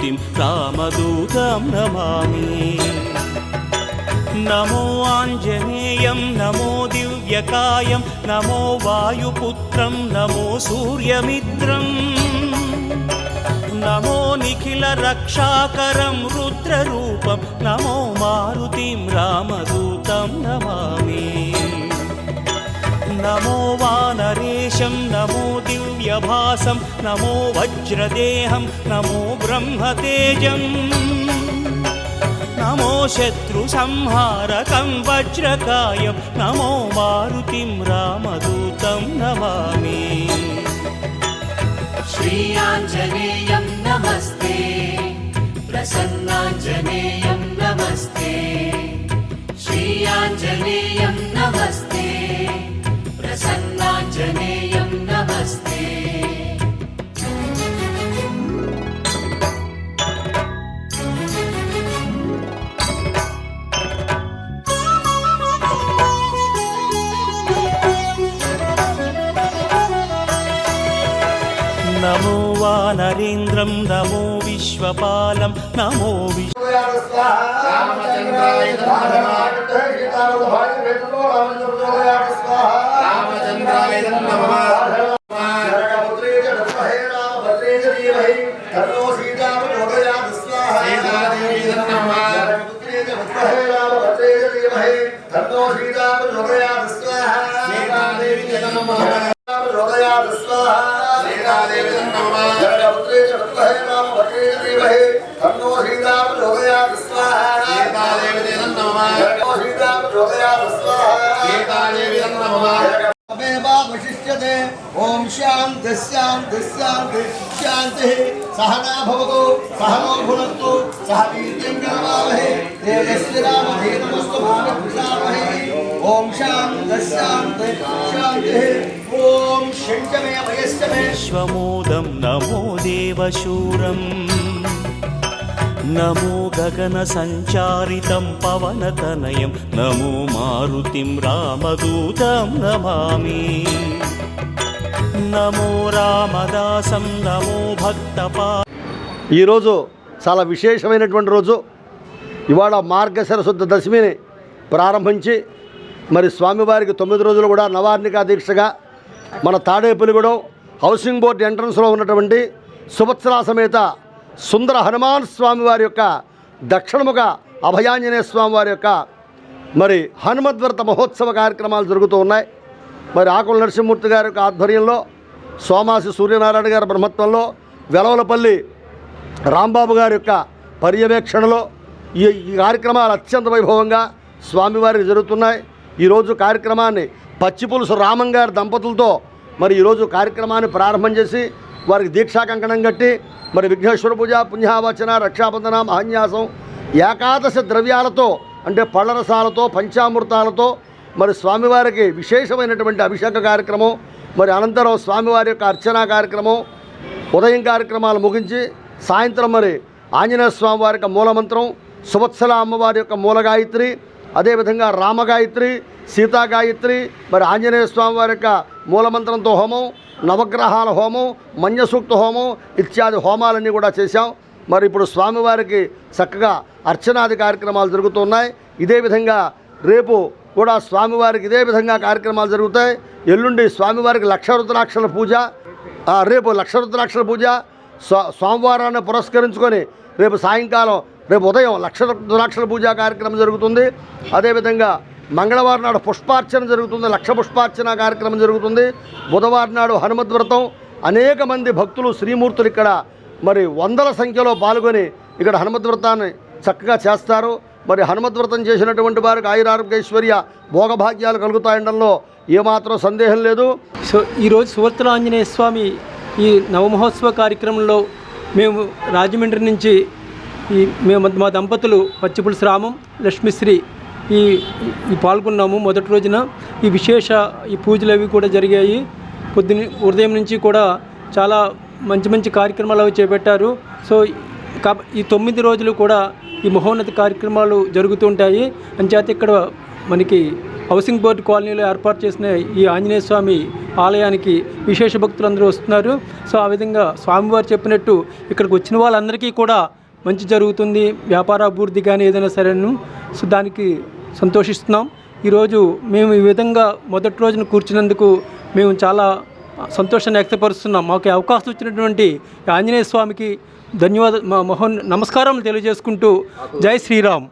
मारुतिं रामदूतं नमामि। नमो आञ्जनेयं नमो दिव्यकायं नमो वायुपुत्रं नमो सूर्यमित्रं नमो निखिलरक्षाकरं रुद्ररूपं नमो मारुतिं रामदूतं नमामि। नमो वानरेशं नमो दिव्यभासं नमो वज्रदेहं नमो ब्रह्मतेजं नमो शत्रुसंहारकं वज्रकायं नमो मारुतिं रामदूतं नमामि। श्री आञ्जनेयं नमस्ते प्रसन्नाञ्जनेयं नमस्ते श्री आञ्जनेयं नमस्ते प्रसन्नाञ्जनेयं नमस्ते। नमो वानरेन्द्रं नमो विश्वपालं नमो ओम शांति शांति शांति शांति सहना भवतु सहनो भुनक्तु सह वीर्यं करवावहै तेजस्विनावधीतमस्तु मा विद्विषावहै। ओम शांति शांति शांति ओम शंचमे वयस्चमे विश्वमोदं नमो देवशूरं नमो गगनसञ्चारितं पवनतनयं नमो मारुतिं रामदूतं नमामि। నమో రామదాసం నమో భక్తపా. ఈరోజు చాలా విశేషమైనటువంటి రోజు. ఇవాళ మార్గశిర శుద్ధ దశమిని ప్రారంభించి మరి స్వామివారికి 9 రోజులు కూడా నవార్ణికా దీక్షగా మన తాడేపల్లిగూడెం హౌసింగ్ బోర్డు ఎంట్రన్స్లో ఉన్నటువంటి సుభద్రా సమేత సుందర హనుమాన్ స్వామివారి యొక్క దక్షిణముఖ అభయాంజనేయ స్వామివారి యొక్క మరి హనుమద్వ్రత మహోత్సవ కార్యక్రమాలు జరుగుతూ ఉన్నాయి. మరి ఆకుల నరసింహమూర్తి గారి యొక్క ఆధ్వర్యంలో, సోమాసి సూర్యనారాయణ గారి బ్రహ్మత్వంలో, వెలవలపల్లి రాంబాబు గారి యొక్క పర్యవేక్షణలో ఈ కార్యక్రమాలు అత్యంత వైభవంగా స్వామివారికి జరుగుతున్నాయి. ఈరోజు కార్యక్రమాన్ని పచ్చిపులుసు రామం గారి దంపతులతో మరి ఈరోజు కార్యక్రమాన్ని ప్రారంభం చేసి వారికి దీక్షా కంకణం కట్టి మరి విఘ్నేశ్వర పూజ, పుణ్యావచన, రక్షాబంధన, మహాన్యాసం, ఏకాదశ ద్రవ్యాలతో అంటే పళ్ళరసాలతో, పంచామృతాలతో మరి స్వామివారికి విశేషమైనటువంటి అభిషేక కార్యక్రమం, మరి అనంతరం స్వామివారి యొక్క అర్చనా కార్యక్రమం, ఉదయం కార్యక్రమాలు ముగించి సాయంత్రం మరి ఆంజనేయ స్వామి వారి యొక్క మూలమంత్రం, సువత్సల అమ్మవారి యొక్క మూలగాయత్రి, అదేవిధంగా రామగాయత్రి, సీతాగాయత్రి, మరి ఆంజనేయ స్వామి వారి యొక్క మూలమంత్రంతో హోమం, నవగ్రహాల హోమం, మన్యసూక్త హోమం ఇత్యాది హోమాలన్నీ కూడా చేశాం. మరి ఇప్పుడు స్వామివారికి చక్కగా అర్చనాది కార్యక్రమాలు జరుగుతున్నాయి. ఇదే విధంగా రేపు కూడా స్వామివారికి ఇదే విధంగా కార్యక్రమాలు జరుగుతాయి. ఎల్లుండి స్వామివారికి లక్ష రుద్రాక్షల పూజ, రేపు లక్ష రుద్రాక్షల పూజ సోమవారాన్ని పురస్కరించుకొని రేపు సాయంకాలం, రేపు ఉదయం లక్ష రుద్రాక్షల పూజా కార్యక్రమం జరుగుతుంది. అదేవిధంగా మంగళవారం నాడు పుష్పార్చన జరుగుతుంది, లక్ష పుష్పార్చన కార్యక్రమం జరుగుతుంది. బుధవారం నాడు హనుమద్వ్రతం. అనేక మంది భక్తులు, శ్రీమూర్తులు ఇక్కడ మరి వందల సంఖ్యలో పాల్గొని ఇక్కడ హనుమద్వ్రతాన్ని చక్కగా చేస్తారు. మరి హనుమద్వ్రతం చేసినటువంటి వారికి ఆయురారోగ్యైశ్వర్య భోగభాగ్యాలు కలుగుతాయండంలో ఏమాత్రం సందేహం లేదు. సో ఈరోజు సువర్తల ఆంజనేయ స్వామి ఈ నవమహోత్సవ కార్యక్రమంలో మేము రాజమండ్రి నుంచి మా దంపతులు పచ్చిపులుసు రామం, లక్ష్మిశ్రీ ఈ పాల్గొన్నాము. మొదటి రోజున ఈ పూజలు అవి కూడా జరిగాయి. ఉదయం నుంచి కూడా చాలా మంచి కార్యక్రమాలు అవి చేపట్టారు. సో ఈ 9 రోజులు కూడా ఈ మహోన్నత కార్యక్రమాలు జరుగుతుంటాయి. అంచేత ఇక్కడ మనకి హౌసింగ్ బోర్డు కాలనీలో ఏర్పాటు చేసిన ఈ ఆంజనేయ స్వామి ఆలయానికి విశేష భక్తులందరూ వస్తున్నారు. సో ఆ విధంగా స్వామివారు చెప్పినట్టు ఇక్కడికి వచ్చిన వాళ్ళందరికీ కూడా మంచి జరుగుతుంది, వ్యాపార అభివృద్ధి కానీ ఏదైనా సరేను. సో దానికి సంతోషిస్తున్నాం. ఈరోజు మేము ఈ విధంగా మొదటి రోజున కూర్చున్నందుకు మేము చాలా సంతోషాన్ని వ్యక్తపరుస్తున్నాం. మాకు అవకాశం ఇచ్చినటువంటి ఆంజనేయ స్వామికి ధన్యవాద నమస్కారం తెలియజేసుకుంటూ జై శ్రీరామ్.